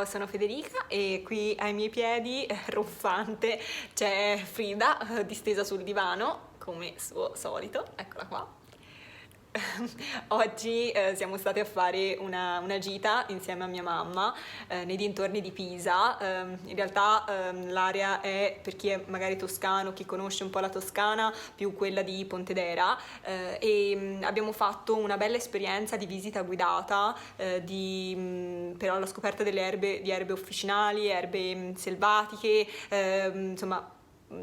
sono Federica e qui ai miei piedi, ruffante, c'è Frida distesa sul divano, come suo solito, eccola qua. Oggi siamo state a fare una gita insieme a mia mamma nei dintorni di Pisa. In realtà l'area è, per chi è magari toscano, chi conosce un po' la Toscana, più quella di Pontedera, e abbiamo fatto una bella esperienza di visita guidata però alla scoperta di erbe officinali, erbe selvatiche, insomma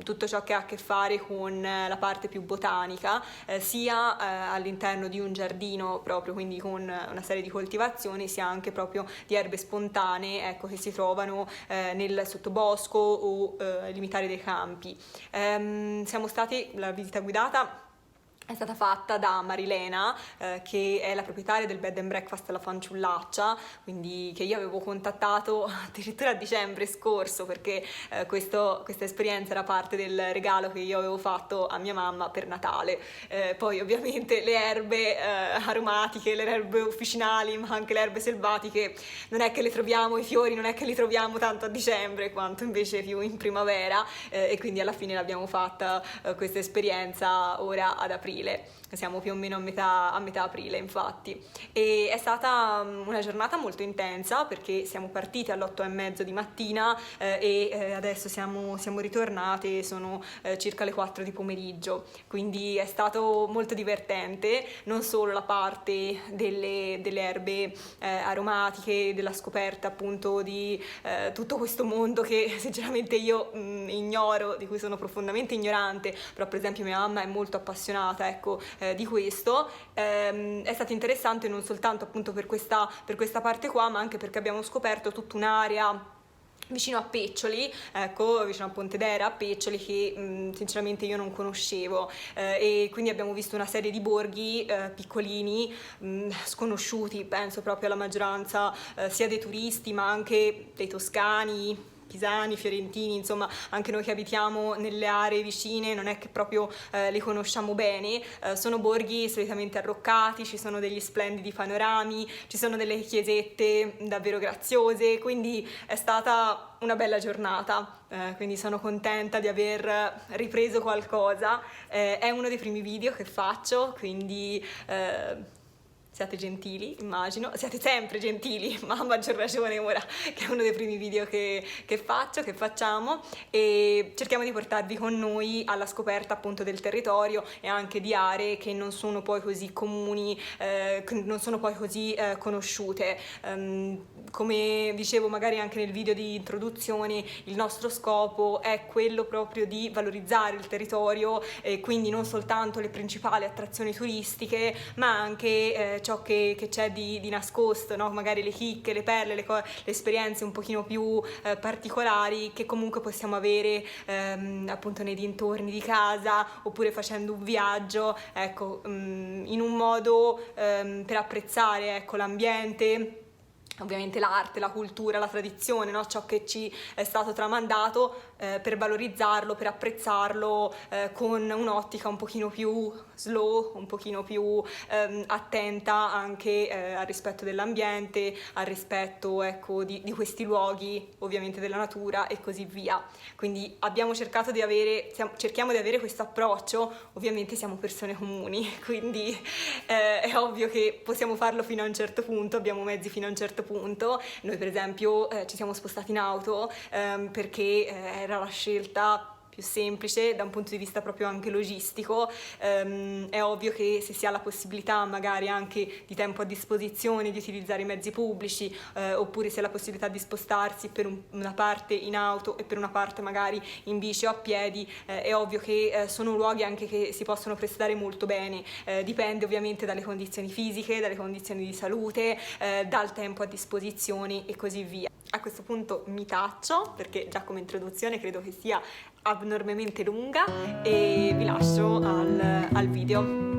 tutto ciò che ha a che fare con la parte più botanica, sia all'interno di un giardino proprio, quindi con una serie di coltivazioni, sia anche proprio di erbe spontanee, ecco, che si trovano nel sottobosco o limitare dei campi. La visita guidata è stata fatta da Marilena, che è la proprietaria del bed and breakfast La Fanciullaccia, quindi che io avevo contattato addirittura a dicembre scorso, perché questa esperienza era parte del regalo che io avevo fatto a mia mamma per Natale. Poi ovviamente le erbe aromatiche, le erbe officinali, ma anche le erbe selvatiche, non è che le troviamo, i fiori non è che li troviamo tanto a dicembre quanto invece più in primavera, e quindi alla fine l'abbiamo fatta questa esperienza ora ad aprile. Siamo più o meno a metà aprile, infatti, e è stata una giornata molto intensa perché siamo partite alle 8:30 di mattina e adesso siamo ritornate, sono circa le 4 di pomeriggio, quindi è stato molto divertente, non solo la parte delle erbe aromatiche, della scoperta appunto di tutto questo mondo che sinceramente io ignoro, di cui sono profondamente ignorante, però per esempio mia mamma è molto appassionata, ecco, di questo. È stato interessante non soltanto appunto per questa parte qua, ma anche perché abbiamo scoperto tutta un'area vicino a Peccioli, ecco, vicino a Pontedera, a Peccioli, che sinceramente io non conoscevo, e quindi abbiamo visto una serie di borghi piccolini, sconosciuti, penso proprio alla maggioranza sia dei turisti ma anche dei toscani, pisani, fiorentini, insomma anche noi che abitiamo nelle aree vicine non è che proprio li conosciamo bene. Sono borghi solitamente arroccati, ci sono degli splendidi panorami, ci sono delle chiesette davvero graziose, quindi è stata una bella giornata, quindi sono contenta di aver ripreso qualcosa. È uno dei primi video che faccio, quindi siate gentili, immagino, siate sempre gentili, ma a maggior ragione ora che è uno dei primi video che facciamo, e cerchiamo di portarvi con noi alla scoperta appunto del territorio e anche di aree che non sono poi così comuni, non sono poi così conosciute. Come dicevo magari anche nel video di introduzione, il nostro scopo è quello proprio di valorizzare il territorio, e quindi non soltanto le principali attrazioni turistiche, ma anche ciò che c'è di nascosto, no? Magari le chicche, le perle, le esperienze un pochino più particolari che comunque possiamo avere appunto nei dintorni di casa, oppure facendo un viaggio, ecco, in un modo per apprezzare, ecco, l'ambiente, ovviamente l'arte, la cultura, la tradizione, no? Ciò che ci è stato tramandato, per valorizzarlo, per apprezzarlo con un'ottica un pochino più slow, un pochino più attenta anche al rispetto dell'ambiente, al rispetto, ecco, di questi luoghi, ovviamente della natura e così via. Quindi abbiamo cercato cerchiamo di avere questo approccio. Ovviamente siamo persone comuni, quindi è ovvio che possiamo farlo fino a un certo punto, abbiamo mezzi fino a un certo punto. Noi per esempio ci siamo spostati in auto perché era la scelta più semplice da un punto di vista proprio anche logistico. È ovvio che se si ha la possibilità magari anche di tempo a disposizione di utilizzare i mezzi pubblici, oppure si ha la possibilità di spostarsi per una parte in auto e per una parte magari in bici o a piedi, è ovvio che sono luoghi anche che si possono prestare molto bene. Dipende ovviamente dalle condizioni fisiche, dalle condizioni di salute, dal tempo a disposizione e così via. A questo punto mi taccio perché già come introduzione credo che sia abnormemente lunga, e vi lascio al video.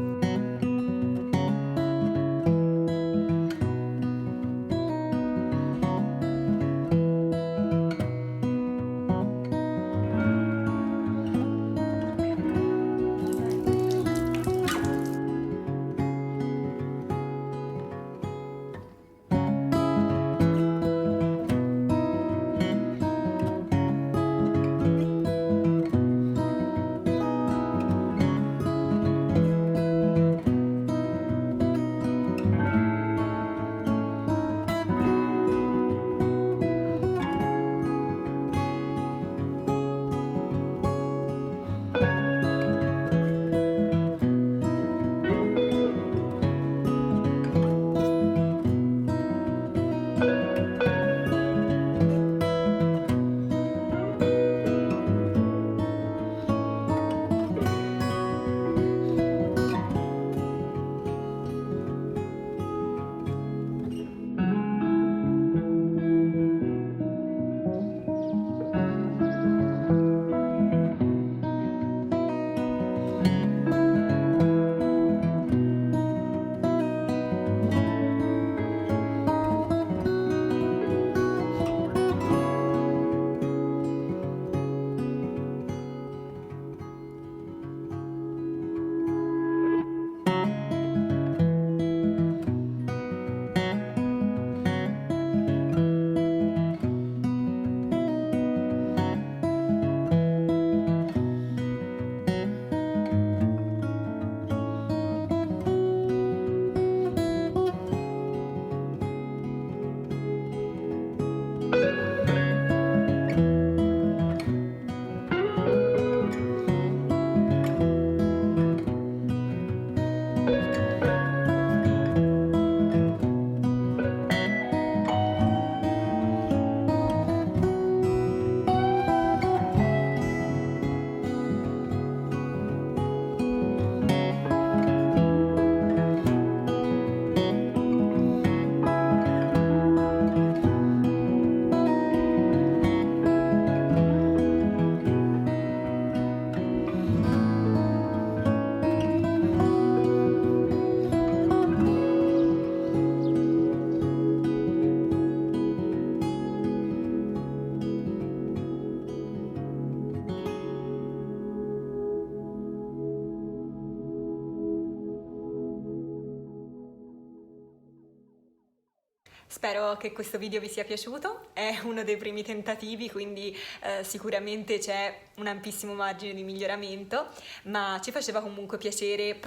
Spero che questo video vi sia piaciuto, è uno dei primi tentativi, quindi sicuramente c'è un ampissimo margine di miglioramento, ma ci faceva comunque piacere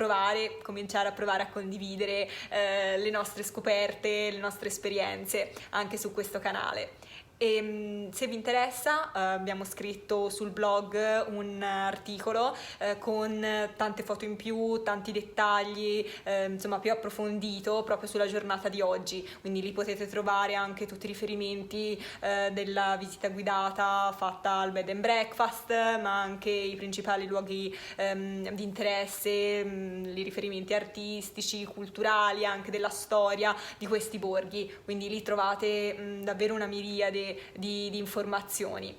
cominciare a provare a condividere le nostre scoperte, le nostre esperienze anche su questo canale. E se vi interessa, abbiamo scritto sul blog un articolo con tante foto in più, tanti dettagli, insomma più approfondito proprio sulla giornata di oggi, quindi lì potete trovare anche tutti i riferimenti della visita guidata fatta al bed and breakfast, ma anche i principali luoghi di interesse, i riferimenti artistici, culturali, anche della storia di questi borghi, quindi lì trovate davvero una miriade di informazioni.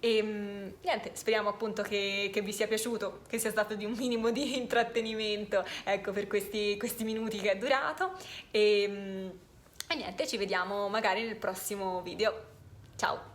E niente, speriamo appunto che vi sia piaciuto, che sia stato di un minimo di intrattenimento, ecco, per questi minuti che è durato. E niente, ci vediamo magari nel prossimo video. Ciao!